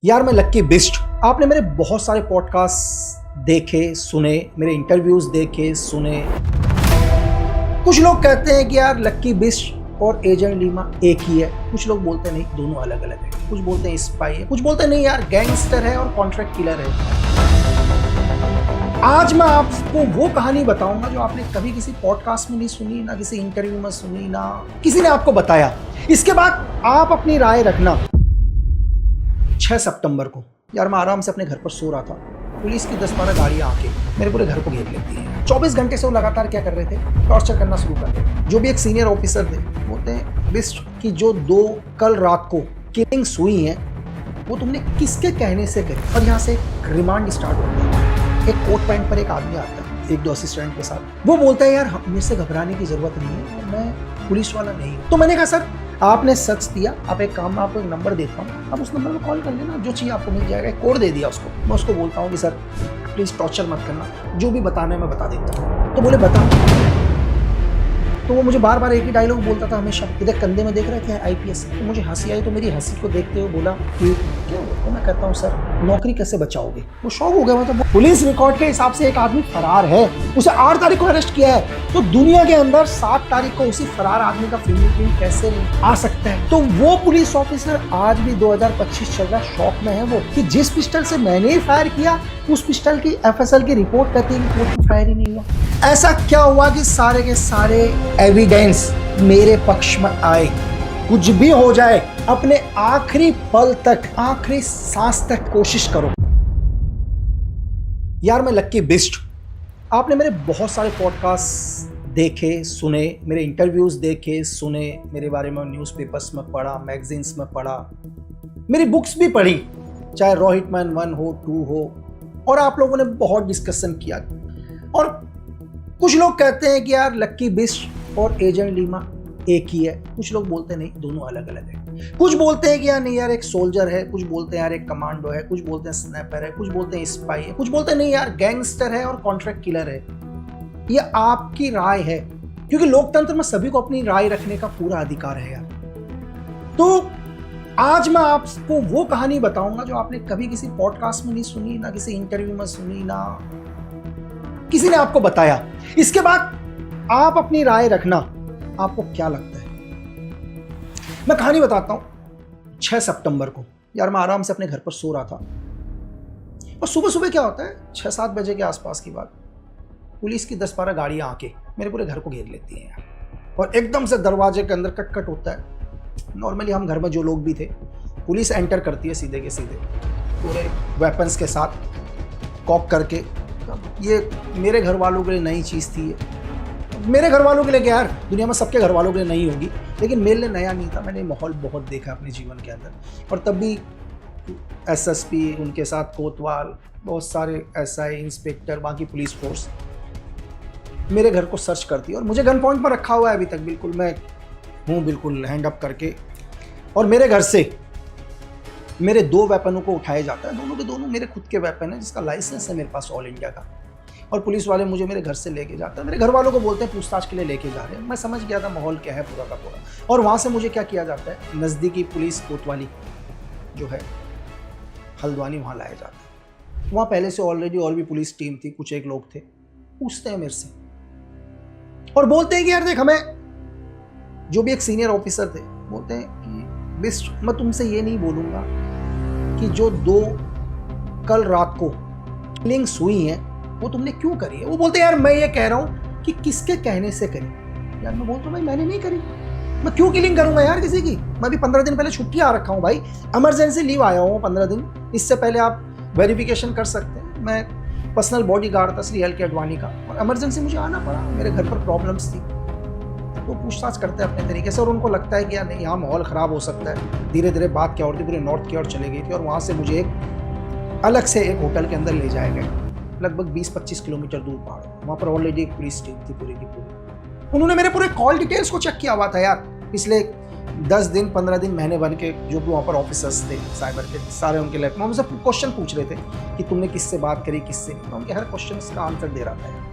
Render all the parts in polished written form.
यार मैं लक्की बिस्ट। आपने मेरे बहुत सारे पॉडकास्ट देखे सुने, मेरे इंटरव्यूज देखे सुने। कुछ लोग कहते हैं कि यार लक्की बिस्ट और एजेंट लीमा एक ही है, कुछ लोग बोलते हैं नहीं दोनों अलग अलग है, कुछ बोलते हैं स्पाई है, कुछ बोलते हैं नहीं यार गैंगस्टर है और कॉन्ट्रैक्ट किलर है। आज मैं आपको वो कहानी बताऊंगा जो आपने कभी किसी पॉडकास्ट में नहीं सुनी, ना किसी इंटरव्यू में सुनी, ना किसी ने आपको बताया। इसके बाद आप अपनी राय रखना। 6 सितंबर को यार मैं आराम से अपने घर पर सो रहा था, पुलिस की 10-12 गाड़ियां आके मेरे पूरे घर को घेर लेती है। 24 घंटे से वो लगातार क्या कर रहे थे, टॉर्चर करना शुरू कर दिया। जो भी एक सीनियर ऑफिसर थे बोलते हैं बिस्ट की जो 2 कल रात को किलिंग्स हुई हैं वो तुमने किसके कहने से करी। और यहाँ से एक रिमांड स्टार्ट होता है। एक कोट पैंट पर एक आदमी आता है 1-2 असिस्टेंट के साथ, वो बोलता है यार मेरे से घबराने की जरूरत नहीं है, मैं पुलिस वाला नहीं हूँ। तो मैंने कहा सर आपने सच दिया, आप एक काम में आपको एक नंबर देता हूँ, आप उस नंबर में कॉल कर लेना, जो चाहिए आपको मिल जाएगा। एक कोड दे दिया उसको। मैं उसको बोलता हूँ कि सर प्लीज़ टॉर्चर मत करना, जो भी बताना है मैं बता देता हूँ। तो बोले बता। तो वो मुझे बार बार एक ही डायलॉग बोलता था हमेशा, इधर कंधे में देख रहा क्या है IPS। तो मुझे हंसी आई, तो मेरी हंसी को देखते हुए बोला कि क्यों। तो मैं कहता हूँ सर नौकरी कैसे बचाओगे। वो शौक हो गया। मतलब पुलिस रिकॉर्ड के हिसाब से एक आदमी फरार है, उसे 8 तारीख को अरेस्ट किया है, तो दुनिया के अंदर 7 तारीख को उसी फरार आदमी का फिंगरप्रिंट कैसे आ सकता है। तो वो पुलिस ऑफिसर आज भी 2025 चल रहा शौक में है वो, कि जिस पिस्टल से मैंने ही फायर किया उस पिस्टल की FSL की रिपोर्ट कहती है कि कोई फायर ही नहीं हुआ। ऐसा क्या हुआ कि सारे के सारे एविडेंस मेरे पक्ष में आए। कुछ भी हो जाए अपने आखिरी पल तक, आखिरी सांस तक कोशिश करो। यार मैं लक्की बिस्ट। आपने मेरे बहुत सारे पॉडकास्ट देखे सुने, मेरे इंटरव्यूज देखे सुने, मेरे बारे में न्यूज़पेपर्स में पढ़ा, मैगजीन्स में पढ़ा, मेरी बुक्स भी पढ़ी, चाहे रॉ हिटमैन 1 हो 2 हो, और आप लोगों ने बहुत डिस्कशन किया। और कुछ लोग कहते हैं कि यार लक्की बिस्ट और एजेंट लीमा एक ही है, कुछ लोग बोलते हैं नहीं दोनों अलग अलग है। कुछ बोलते हैं कि यार नहीं यार एक सोल्जर है, कुछ बोलते हैं यार एक कमांडो है, कुछ बोलते हैं स्नैपर है, कुछ बोलते हैं स्पाई है, कुछ बोलते हैं नहीं यार गैंगस्टर है और कॉन्ट्रैक्ट किलर है। ये आपकी राय है, क्योंकि लोकतंत्र में सभी को अपनी राय रखने का पूरा अधिकार है यार। तो आज मैं आपको वो कहानी बताऊंगा जो आपने कभी किसी पॉडकास्ट में नहीं सुनी, ना किसी इंटरव्यू में सुनी, ना किसी ने आपको बताया। इसके बाद आप अपनी राय रखना, आपको क्या लगता है। मैं कहानी बताता हूं। 6 सितंबर को यार मैं आराम से अपने घर पर सो रहा था, और सुबह सुबह क्या होता है 6-7 बजे के आसपास की बात, पुलिस की 10-12 गाड़ियां आके मेरे पूरे घर को घेर लेती हैं यार। और एकदम से दरवाजे के अंदर कट होता है। नॉर्मली हम घर में जो लोग भी थे, पुलिस एंटर करती है सीधे के सीधे पूरे वेपन्स के साथ, कॉक करके। ये मेरे घर वालों के लिए नई चीज़ थी। मेरे घर वालों के लिए क्या यार, दुनिया में सबके घर वालों के लिए नई होगी, लेकिन मेरे लिए नया नहीं था। मैंने माहौल बहुत देखा अपने जीवन के अंदर, और तब भी SSP, उनके साथ कोतवाल, बहुत सारे SI, इंस्पेक्टर, बाकी पुलिस फोर्स मेरे घर को सर्च करती है। और मुझे गन पॉइंट पर रखा हुआ है अभी तक, बिल्कुल मैं हूँ बिल्कुल हैंड अप करके। और मेरे घर से मेरे 2 वेपनों को उठाया जाता है, दोनों के दोनों मेरे खुद के वेपन है, जिसका लाइसेंस है मेरे पास ऑल इंडिया का। और पुलिस वाले मुझे मेरे घर से लेके जाते हैं, मेरे घर वालों को बोलते हैं पूछताछ के लिए लेके जा रहे हैं। मैं समझ गया था माहौल क्या है पूरा का पूरा। और वहाँ से मुझे क्या किया जाता है, नज़दीकी पुलिस कोतवाली जो है हल्द्वानी, वहाँ लाया जाता है। वहाँ पहले से ऑलरेडी और भी पुलिस टीम थी, कुछ एक लोग थे। पूछते हैं मेरे से और बोलते हैं कि यार देख, हमें जो भी एक सीनियर ऑफिसर थे बोलते हैं कि बिस्ट मैं तुमसे ये नहीं बोलूँगा कि जो 2 कल रात को किलिंग्स हुई हैं वो तुमने क्यों करी है। वो बोलते हैं यार मैं ये कह रहा हूँ कि किसके कहने से करी। यार मैं बोलता हूँ भाई मैंने नहीं करी, मैं क्यों किलिंग करूँगा यार किसी की। मैं भी 15 दिन पहले छुट्टी आ रखा हूँ भाई, इमरजेंसी लीव आया हूँ 15 दिन। इससे पहले आप वेरिफिकेशन कर सकते हैं। मैं पर्सनल बॉडी गार्ड था श्री LK अडवाणी का, और इमरजेंसी मुझे आना पड़ा, मेरे घर पर प्रॉब्लम्स थी। तो पूछताछ करते हैं अपने तरीके से, और उनको लगता है कि यार नहीं यहाँ माहौल ख़राब हो सकता है। धीरे धीरे बात क्या होती, पूरे नॉर्थ की ओर चले गई थी, और वहाँ से मुझे एक अलग से एक होटल के अंदर ले जाया गया, लगभग 20-25 किलोमीटर दूर पहाड़। वहाँ पर ऑलरेडी एक पुलिस टीम थी पूरी की पूरी। उन्होंने मेरे पूरे कॉल डिटेल्स को चेक किया हुआ था यार। पिछले 10 दिन 15 दिन महीने बन के जो भी वहाँ पर ऑफिसर्स थे साइबर के, सारे उनके लाइफ में मुझसे क्वेश्चन पूछ रहे थे कि तुमने किससे बात करी, किससे। मैं उनके हर क्वेश्चन का आंसर दे रहा था,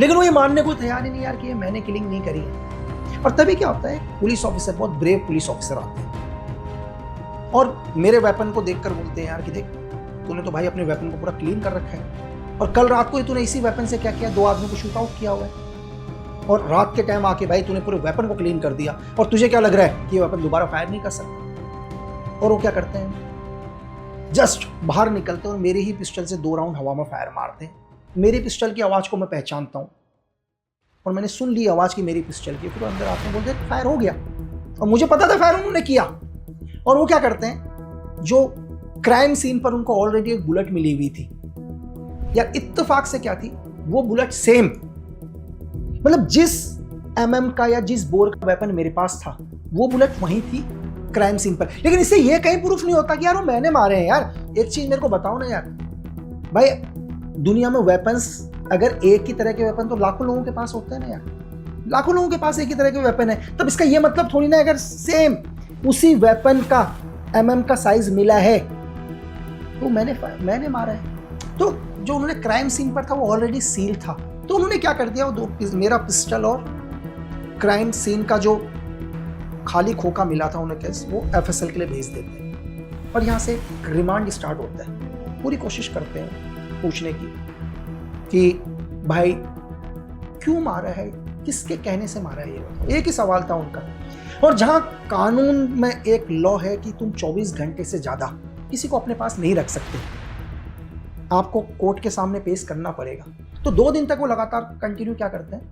लेकिन वो ये मानने को तैयार ही नहीं यार कि ये मैंने किलिंग नहीं करी है। और तभी क्या होता है, पुलिस ऑफिसर, बहुत ब्रेव पुलिस ऑफिसर आते हैं, और मेरे वेपन को देखकर बोलते हैं यार कि देख, तूने तो भाई अपने वेपन को पूरा क्लीन कर रखा है, और कल रात को ही तूने इसी वेपन से क्या किया, 2 आदमी को शूट आउट किया हुआ है, और रात के टाइम आके भाई तूने पूरे वेपन को क्लीन कर दिया, और तुझे क्या लग रहा है कि ये वेपन दोबारा फायर नहीं कर सकता। और वो क्या करते हैं, जस्ट बाहर निकलते हैं और मेरे ही पिस्टल से 2 राउंड हवा में फायर मारते हैं। मेरे पिस्टल की आवाज़ को मैं पहचानता हूँ, और मैंने सुन ली आवाज़ की मेरी पिस्टल की, फिर अंदर आते हैं, बोलते हैं फायर हो गया, और मुझे पता था फायर उन्होंने किया। और वो क्या करते हैं, जो क्राइम सीन पर उनको ऑलरेडी एक बुलेट मिली हुई थी, यार इत्तेफाक से क्या थी, वो बुलेट सेम, मतलब जिस एमएम का या जिस बोर का वेपन मेरे पास था वो बुलेट वहीं थी क्राइम सीन पर। लेकिन इससे ये कहीं प्रूफ नहीं होता कि यार वो मैंने मारे हैं। यार एक चीज मेरे को बताओ ना यार, भाई दुनिया में वेपन्स, अगर एक ही तरह के वेपन तो लाखों लोगों के पास होते हैं ना यार, लाखों लोगों के पास एक ही तरह के वेपन है, तब इसका ये मतलब थोड़ी ना अगर सेम उसी वेपन का एमएम का साइज मिला है तो मैंने मारा है। तो जो उन्होंने क्राइम सीन पर था वो ऑलरेडी सील था, तो उन्होंने क्या कर दिया, वो मेरा पिस्टल और क्राइम सीन का जो खाली खोखा मिला था उन्हें केस, वो एफएसएल के लिए भेज देते हैं, और यहाँ से रिमांड स्टार्ट होता है। पूरी कोशिश करते हैं पूछने की कि भाई क्यों मारा है, किसके कहने से मारा है, ये एक ही सवाल था उनका। और जहाँ कानून में एक लॉ है कि तुम 24 घंटे से ज़्यादा किसी को अपने पास नहीं रख सकते, आपको कोर्ट के सामने पेश करना पड़ेगा। तो 2 दिन तक वो लगातार कंटिन्यू क्या करते हैं,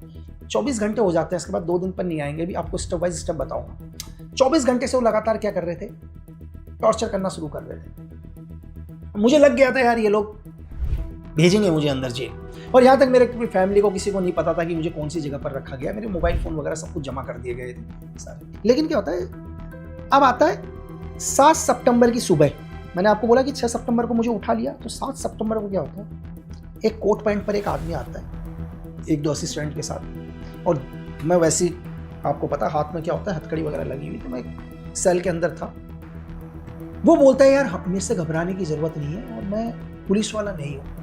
24 घंटे हो जाते हैं, इसके बाद 2 दिन पर नहीं आएंगे, भी आपको स्टेप बाय स्टेप बताऊंगा। 24 घंटे से वो लगातार क्या कर रहे थे, टॉर्चर करना शुरू कर रहे थे। मुझे लग गया था यार ये लोग भेजेंगे मुझे अंदर जेल, और यहाँ तक मेरे फैमिली को किसी को नहीं पता था कि मुझे कौन सी जगह पर रखा गया, मेरे मोबाइल फ़ोन वगैरह सब कुछ जमा कर दिए गए थे सारे। लेकिन क्या होता है, अब आता है 7 सितंबर की सुबह, मैंने आपको बोला कि 6 सितंबर को मुझे उठा लिया, तो 7 सितंबर को क्या होता है, एक कोट पैंट पर एक आदमी आता है 1-2 असिस्टेंट के साथ, और मैं वैसे ही आपको पता हाथ में क्या होता है, हथकड़ी वगैरह लगी हुई, तो मैं एक सेल के अंदर था। वो बोलता है यार मेरे से घबराने की ज़रूरत नहीं है, और मैं पुलिस वाला नहीं हूँ।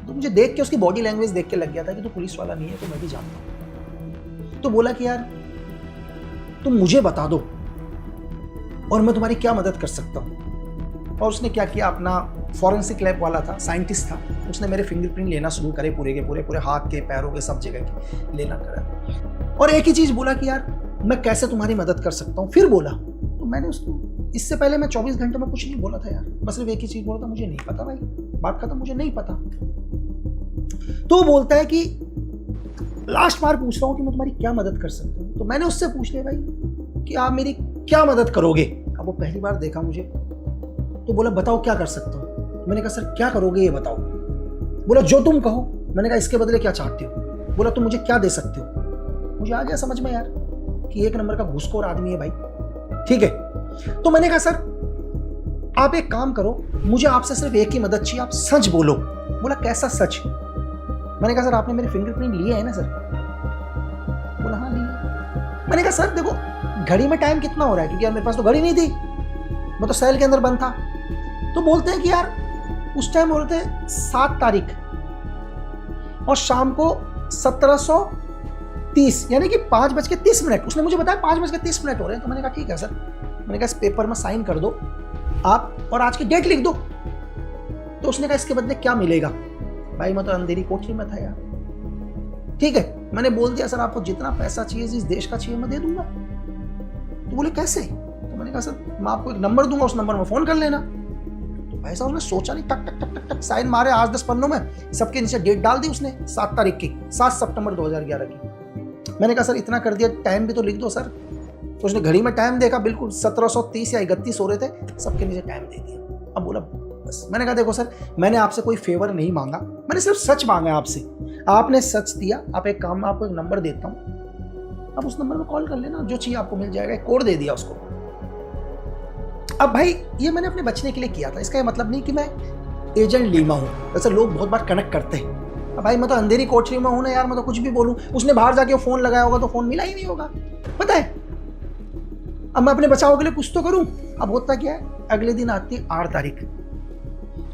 तो मुझे देख के, उसकी बॉडी लैंग्वेज देख के लग गया था कि तू पुलिस वाला नहीं है, तो मैं भी जानता हूँ। तो बोला कि यार तुम मुझे बता दो और मैं तुम्हारी क्या मदद कर सकता हूँ। और उसने क्या किया, अपना फॉरेंसिक लैब वाला था, साइंटिस्ट था, उसने मेरे फिंगरप्रिंट लेना शुरू करे, पूरे के पूरे हाथ के, पैरों के, सब जगह के लेना करा, और एक ही चीज़ बोला कि यार मैं कैसे तुम्हारी मदद कर सकता हूँ। फिर बोला, तो मैंने उसको, इससे पहले मैं 24 घंटे में कुछ नहीं बोला था यार, बस सिर्फ एक ही चीज़ बोला था, मुझे नहीं पता भाई, बात खत्म, मुझे नहीं पता। तो बोलता है कि लास्ट बार पूछ रहा हूँ कि मैं तुम्हारी क्या मदद कर सकता हूँ। तो मैंने उससे पूछ लिया भाई कि आप मेरी क्या मदद करोगे। अब वो पहली बार देखा मुझे, तो बोला बताओ क्या कर सकता हूँ। मैंने कहा सर क्या करोगे ये बताओ। बोला जो तुम कहो। मैंने कहा इसके बदले क्या चाहते हो। बोला तुम मुझे क्या दे सकते हो। मुझे आ गया समझ में यार कि 1 नंबर का घूसखोर आदमी है भाई, ठीक है। तो मैंने कहा सर आप एक काम करो, मुझे आपसे सिर्फ एक ही मदद चाहिए, आप सच बोलो। बोला कैसा सच। मैंने कहा सर आपने मेरे फिंगरप्रिंट लिए हैं ना सर। बोला हाँ लिए। मैंने कहा सर देखो घड़ी में टाइम कितना हो रहा है, क्योंकि यार मेरे पास तो घड़ी नहीं थी, मैं तो सेल के अंदर बंद था। तो बोलते हैं कि यार उस टाइम बोलते हैं 7 तारीख और शाम को 17:30 यानी कि 5:30। उसने मुझे बताया 5:30 हो रहे हैं। तो मैंने कहा ठीक है सर। मैंने कहा इस पेपर में साइन कर दो आप और आज की डेट लिख दो। तो उसने कहा इसके बदले क्या मिलेगा। भाई मैं तो अंधेरी कोठरी में था यार, ठीक है। मैंने बोल दिया सर आपको जितना पैसा चाहिए जिस देश का चाहिए मैं दे दूंगा। तो बोले कैसे। तो मैंने कहा सर मैं आपको एक नंबर दूंगा, उस नंबर में फोन कर लेना। तो भाई साहब उसने सोचा नहीं, टक टक टक टक टक साइन मारे 8-10 पन्नों में, सबके नीचे डेट डाल दी उसने 7 तारीख की, 7 सितंबर 2011 की। मैंने कहा सर इतना कर दिया, टाइम भी तो लिख दो सर। तो उसने घड़ी में टाइम देखा, बिल्कुल 1730 या 31 हो रहे थे, सबके नीचे टाइम दे दिया। अब बोला बस। मैंने कहा देखो सर मैंने आपसे कोई फेवर नहीं मांगा, मैंने सिर्फ सच मांगा आपसे, आपने सच दिया। आप एक काम में आपको एक नंबर देता हूँ, आप उस नंबर में कॉल कर लेना, जो चाहिए आपको मिल जाएगा। एक कोड दे दिया उसको। अब भाई ये मैंने अपने बचने के लिए किया था, इसका ये मतलब नहीं कि मैं एजेंट लीमा हूँ, जैसे लोग बहुत बार कनेक्ट करते हैं। अब भाई मैं तो अंधेरी कोठरी में हूँ ना यार, मैं तो कुछ भी बोलूँ। उसने बाहर जाके फोन लगाया होगा तो फोन मिला ही नहीं होगा, पता है। अब मैं अपने बचाव के लिए कुछ तो करूँ। अब होता क्या है, अगले दिन आती है 8 तारीख।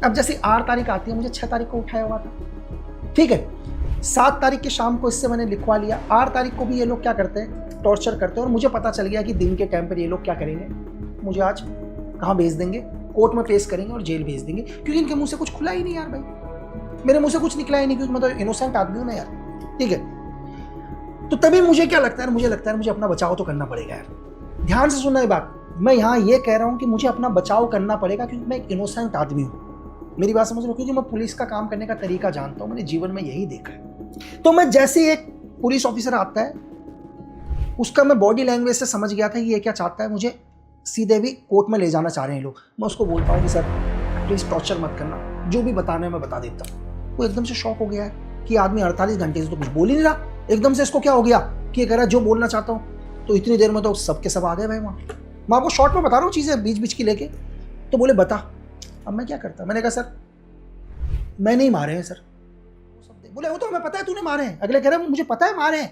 अब जैसे 8 तारीख आती है, मुझे 6 तारीख को उठाया हुआ था, ठीक है। 7 तारीख की शाम को इससे मैंने लिखवा लिया। 8 तारीख को भी ये लोग क्या करते हैं, टॉर्चर करते हैं। और मुझे पता चल गया कि दिन के टाइम पर ये लोग क्या करेंगे, मुझे आज कहाँ भेज देंगे, कोर्ट में पेश करेंगे और जेल भेज देंगे, क्योंकि इनके मुंह से कुछ खुला ही नहीं यार भाई, मेरे मुंह से कुछ निकला ही नहीं, क्योंकि मैं तो इनोसेंट आदमी हूँ ना यार, ठीक है। तो तभी मुझे क्या लगता है, मुझे लगता है मुझे अपना बचाव तो करना पड़ेगा यार। ध्यान से सुनना ये बात, मैं यहाँ ये कह रहा हूँ कि मुझे अपना बचाव करना पड़ेगा, क्योंकि मैं एक इनोसेंट आदमी हूँ। मेरी बात समझ रहे हो, क्योंकि मैं पुलिस का काम करने का तरीका जानता हूँ, मैंने जीवन में यही देखा है। तो मैं जैसे ही एक पुलिस ऑफिसर आता है, उसका मैं बॉडी लैंग्वेज से समझ गया था कि ये क्या चाहता है, मुझे सीधे भी कोर्ट में ले जाना चाह रहे हैं लोग। मैं उसको बोलता हूँ कि सर प्लीज़ टॉर्चर मत करना, जो भी बताना है मैं बता देता हूँ। वो एकदम से शॉक हो गया है कि आदमी 48 घंटे से तो कुछ बोल ही नहीं रहा, एकदम से इसको क्या हो गया कि ये कह रहा है जो बोलना चाहता हूँ। तो इतनी देर में तो सबके सब आ गए भाई वहाँ। मैं आपको शॉर्ट में बता रहा हूँ चीज़ें बीच बीच की लेके। तो बोले बता। अब मैं क्या करता, मैंने कहा सर मैं नहीं मारे हैं सर। बोले वो तो हमें पता है तूने मारे हैं। अगले कह रहे हैं मुझे पता है मारे हैं,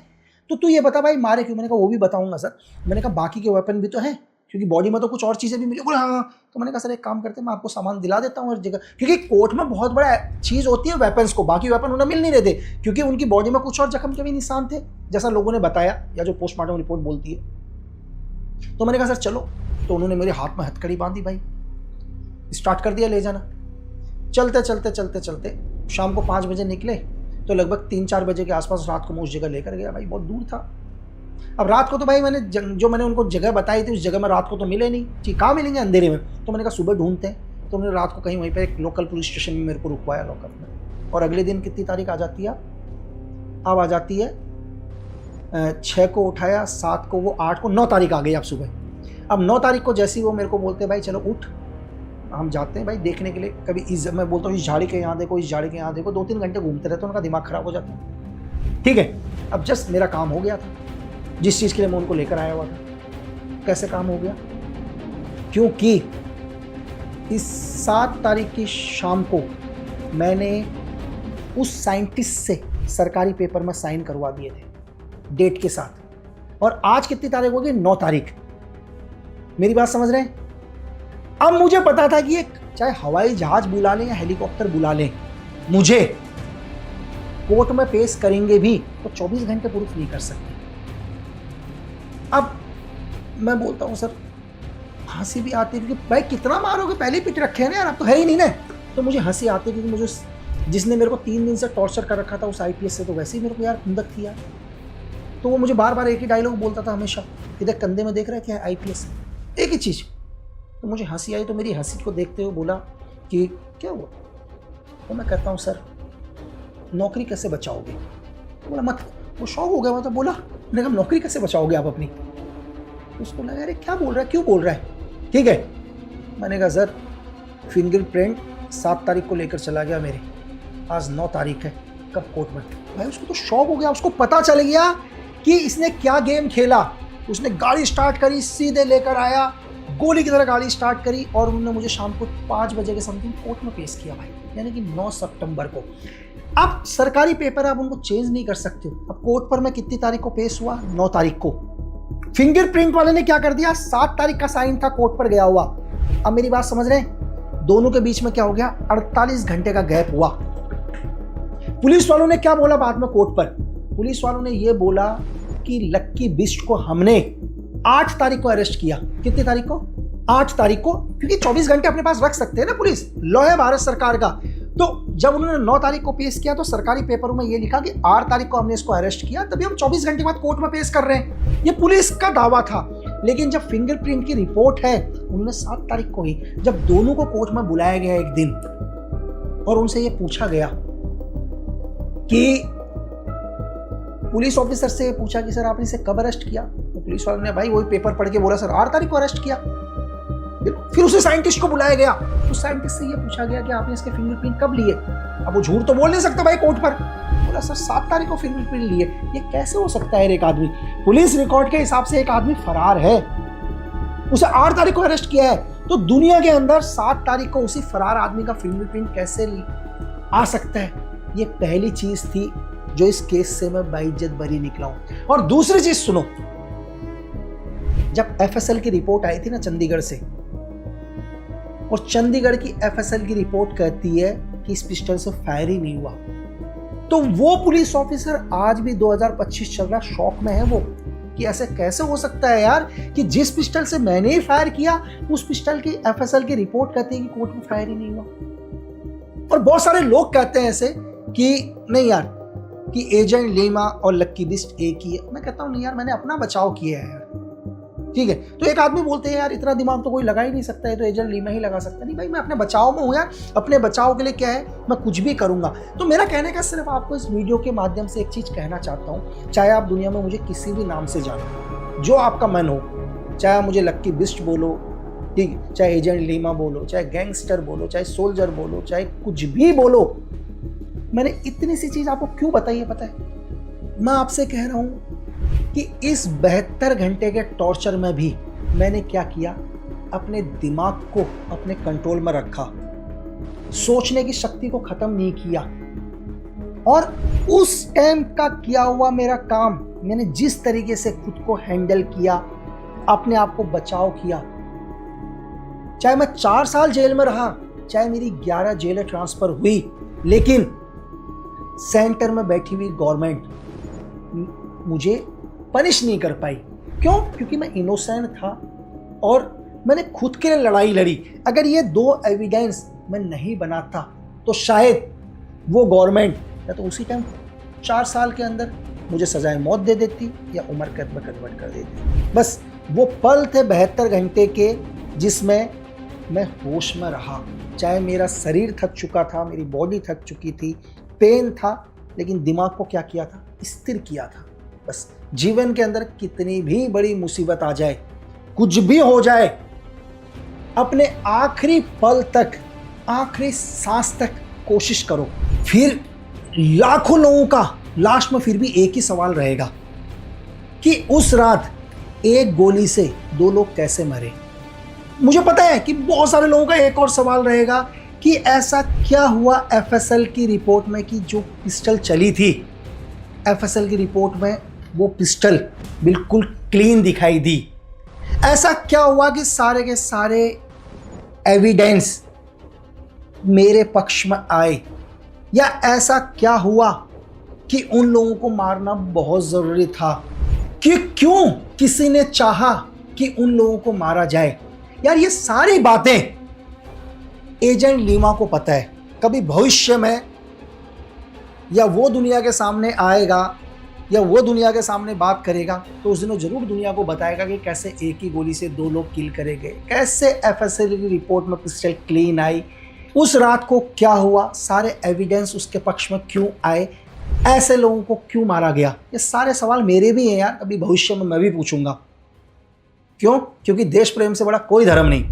तो तू ये बता भाई मारे क्यों। मैंने कहा वो भी बताऊंगा सर। मैंने कहा बाकी के वेपन भी तो हैं, क्योंकि बॉडी में तो कुछ और चीज़ें भी मिली। बोले हाँ। तो मैंने कहा सर एक काम करते हैं, मैं आपको सामान दिला देता हूँ हर जगह, क्योंकि कोर्ट में बहुत बड़ा चीज़ होती है वेपन्स को, बाकी वेपन उन्हें मिल नहीं रहे थे, क्योंकि उनकी बॉडी में कुछ और जख्म के भी निशान थे, जैसा लोगों ने बताया या जो पोस्टमार्टम रिपोर्ट बोलती है। तो मैंने कहा सर चलो। तो उन्होंने मेरे हाथ में हथकड़ी बांधी भाई, स्टार्ट कर दिया ले जाना। चलते चलते चलते चलते शाम को 5 बजे निकले, तो लगभग 3-4 बजे के आसपास रात को मैं उस जगह लेकर गया भाई, बहुत दूर था। अब रात को तो भाई मैंने जो मैंने उनको जगह बताई थी उस जगह में रात को तो मिले नहीं, ठीक कहाँ मिलेंगे अंधेरे में। तो मैंने कहा सुबह ढूंढते हैं। तो उन्होंने रात को कहीं वहीं पर एक लोकल पुलिस स्टेशन में मेरे को रुकवाया लॉकअप में। और अगले दिन कितनी तारीख आ जाती है, अब आ जाती है 6 को उठाया, 7 को, वो 8 को, 9 तारीख आ गई अब सुबह। अब 9 तारीख को जैसे ही वो मेरे को बोलते हैं भाई चलो उठ, हम जाते हैं भाई देखने के लिए। कभी मैं बोलता हूँ इस झाड़ी के यहाँ देखो, इस झाड़ी के यहाँ देखो, 2-3 घंटे घूमते रहते हैं, उनका दिमाग खराब हो जाता है। ठीक है, अब जस्ट मेरा काम हो गया था जिस चीज़ के लिए मैं उनको लेकर आया हुआ था। कैसे काम हो गया, क्योंकि इस 7 तारीख की शाम को मैंने उस साइंटिस्ट से सरकारी पेपर में साइन करवा दिए थे डेट के साथ। और आज कितनी तारीख होगी, 9 तारीख। मेरी बात समझ रहे हैं। अब मुझे पता था कि चाहे हवाई जहाज बुला लें या हेलीकॉप्टर बुला लें, मुझे कोर्ट में पेश करेंगे भी तो 24 घंटे प्रूफ नहीं कर सकते। अब मैं बोलता हूँ सर हंसी भी आती है, क्योंकि भाई कितना मारोगे, पहले ही पिट रखे हैं ना यार, अब तो है ही नहीं ना। तो मुझे हंसी आती है, क्योंकि मुझे जिसने मेरे को 3 दिन से टॉर्चर कर रखा था उस IPS से, तो वैसे ही मेरे को यार खुंदक थी यार। तो वो मुझे बार बार एक ही डायलॉग बोलता था हमेशा, इधर कंधे में देख रहा है क्या है, IPS, एक ही चीज़। तो मुझे हंसी आई, तो मेरी हंसी को देखते हुए बोला कि क्या हुआ। तो मैं कहता हूँ सर नौकरी कैसे बचाओगे। तो बोला मत, वो शौक हो गया, मतलब बोला, मैंने कहा नौकरी कैसे बचाओगे आप अपनी। तो उसको लगा अरे क्या बोल रहा है, क्यों बोल रहा है। ठीक है, मैंने कहा सर फिंगरप्रिंट 7 तारीख को लेकर चला गया मेरे, आज 9 तारीख है, कब कोर्ट में। भाई उसको तो शौक हो गया, उसको पता चल गया कि इसने क्या गेम खेला। उसने गाड़ी स्टार्ट करी, सीधे लेकर आया, गोली की तरह गाड़ी स्टार्ट करी, और उन्होंने मुझे शाम को 5 बजे के समथिंग कोर्ट में पेश किया भाई, यानी कि 9 सितंबर को। अब सरकारी पेपर आप उनको चेंज नहीं कर सकते हो। अब कोर्ट पर मैं कितनी तारीख को पेश हुआ, 9 तारीख को। फिंगरप्रिंट वाले ने क्या कर दिया, 7 तारीख का साइन था कोर्ट पर गया हुआ। अब मेरी बात समझ रहे हैं, दोनों के बीच में क्या हो गया, 48 घंटे का गैप हुआ। पुलिस वालों ने क्या बोला बाद में कोर्ट पर, पुलिस वालों ने यह बोला कि लक्की बिस्ट को हमने 8 तारीख को अरेस्ट किया। कितनी तारीख को, 8 तारीख को, क्योंकि 24 घंटे अपने पास रख सकते हैं ना पुलिस, लॉ है भारत सरकार का। तो जब उन्होंने 9 तारीख को पेश किया तो सरकारी पेपरों में ये लिखा कि 8 तारीख को हमने इसको अरेस्ट किया, तभी हम 24 घंटे बाद कोर्ट में पेश कर रहे हैं। ये पुलिस का दावा था। लेकिन जब फिंगरप्रिंट की रिपोर्ट है, उन्होंने 7 तारीख को ही, जब दोनों को कोर्ट में बुलाया गया एक दिन और उनसे ये पूछा गया कि पुलिस ऑफिसर से पूछा कि सर आपने इसे कब अरेस्ट किया, तो पुलिस वाले ने भाई वही पेपर पढ़ के बोला सर 8 तारीख को अरेस्ट किया। फिर उसे साइंटिस्ट को बुलाया गया, उस साइंटिस्ट से ये पूछा गया कि आपने इसके फिंगरप्रिंट कब लिए। अब वो झूठ तो बोल नहीं सकता भाई कोर्ट पर, बोला सर 7 तारीख को फिंगरप्रिंट लिए। ये कैसे हो सकता है, एक आदमी पुलिस रिकॉर्ड के हिसाब से एक आदमी फरार है, उसे 8 तारीख को अरेस्ट किया है, तो दुनिया के अंदर 7 तारीख को उसी फरार आदमी का फिंगरप्रिंट कैसे आ सकता है। ये पहली चीज थी जो इस केस से मैं बाइज्जत बरी निकला हूं। और दूसरी चीज सुनो, जब FSL की रिपोर्ट आई थी ना चंडीगढ़ से, और चंडीगढ़ की FSL की रिपोर्ट कहती है कि इस पिस्टल से फायर ही नहीं हुआ, तो वो पुलिस ऑफिसर आज भी 2025 चल रहा, शौक में है वो, कि ऐसे कैसे हो सकता है यार कि जिस पिस्टल से मैंने ही फायर किया उस पिस्टल की एफएसएल की रिपोर्ट कहती है कि कोर्ट में फायर ही नहीं हुआ। और बहुत सारे लोग कहते हैं ऐसे कि नहीं यार कि एजेंट लीमा और लक्की बिस्ट एक ही है। मैं कहता हूं नहीं यार, मैंने अपना बचाव किया है यार, ठीक है। तो एक आदमी बोलते हैं यार इतना दिमाग तो कोई लगा ही नहीं सकता है, तो एजेंट लीमा ही लगा सकता है। नहीं भाई, मैं अपने बचाव में हूँ यार, अपने बचाव के लिए क्या है मैं कुछ भी करूंगा। तो मेरा कहने का सिर्फ आपको इस वीडियो के माध्यम से एक चीज कहना चाहता हूँ, चाहे आप दुनिया में मुझे किसी भी नाम से जानो, जो आपका मन हो, चाहे आप मुझे लक्की बिस्ट बोलो, ठीक, चाहे एजेंट लीमा बोलो, चाहे गैंगस्टर बोलो, चाहे सोल्जर बोलो, चाहे कुछ भी बोलो, मैंने इतनी सी चीज आपको क्यों बताई है पता है? मैं आपसे कह रहा हूं कि इस 72 घंटे के टॉर्चर में भी मैंने क्या किया, अपने दिमाग को अपने कंट्रोल में रखा, सोचने की शक्ति को खत्म नहीं किया, और उस टाइम का किया हुआ मेरा काम, मैंने जिस तरीके से खुद को हैंडल किया, अपने आप को बचाव किया, चाहे मैं 4 साल जेल में रहा, चाहे मेरी 11 जेलें ट्रांसफर हुई, लेकिन सेंटर में बैठी हुई गवर्नमेंट मुझे पनिश नहीं कर पाई। क्यों? क्योंकि मैं इनोसेंट था और मैंने खुद के लिए लड़ाई लड़ी। अगर ये 2 एविडेंस मैं नहीं बनाता तो शायद वो गवर्नमेंट या तो उसी टाइम 4 साल के अंदर मुझे सजाए मौत दे देती या उम्र कैद में कन्वर्ट कर देती। बस वो पल थे 72 घंटे के जिसमें मैं होश में रहा, चाहे मेरा शरीर थक चुका था, मेरी बॉडी थक चुकी थी, पेन था, लेकिन दिमाग को क्या किया था, स्थिर किया था। बस जीवन के अंदर कितनी भी बड़ी मुसीबत आ जाए, कुछ भी हो जाए, अपने आखिरी पल तक, आखिरी सांस तक कोशिश करो। फिर लाखों लोगों का लास्ट में फिर भी एक ही सवाल रहेगा कि उस रात एक गोली से 2 लोग कैसे मरे। मुझे पता है कि बहुत सारे लोगों का एक और सवाल रहेगा कि ऐसा क्या हुआ एफएसएल की रिपोर्ट में कि जो पिस्टल चली थी, एफएसएल की रिपोर्ट में वो पिस्टल बिल्कुल क्लीन दिखाई दी। ऐसा क्या हुआ कि सारे के सारे एविडेंस मेरे पक्ष में आए, या ऐसा क्या हुआ कि उन लोगों को मारना बहुत ज़रूरी था, कि क्यों किसी ने चाहा कि उन लोगों को मारा जाए। यार ये सारी बातें एजेंट लीमा को पता है। कभी भविष्य में या वो दुनिया के सामने आएगा या वो दुनिया के सामने बात करेगा तो उस दिन वो जरूर दुनिया को बताएगा कि कैसे एक ही गोली से 2 लोग किल करे गए, कैसे एफएसएल की रिपोर्ट में पिस्टल क्लीन आई, उस रात को क्या हुआ, सारे एविडेंस उसके पक्ष में क्यों आए, ऐसे लोगों को क्यों मारा गया। ये सारे सवाल मेरे भी हैं यार, कभी भविष्य में मैं भी पूछूंगा। क्यों? क्योंकि देश प्रेम से बड़ा कोई धर्म नहीं।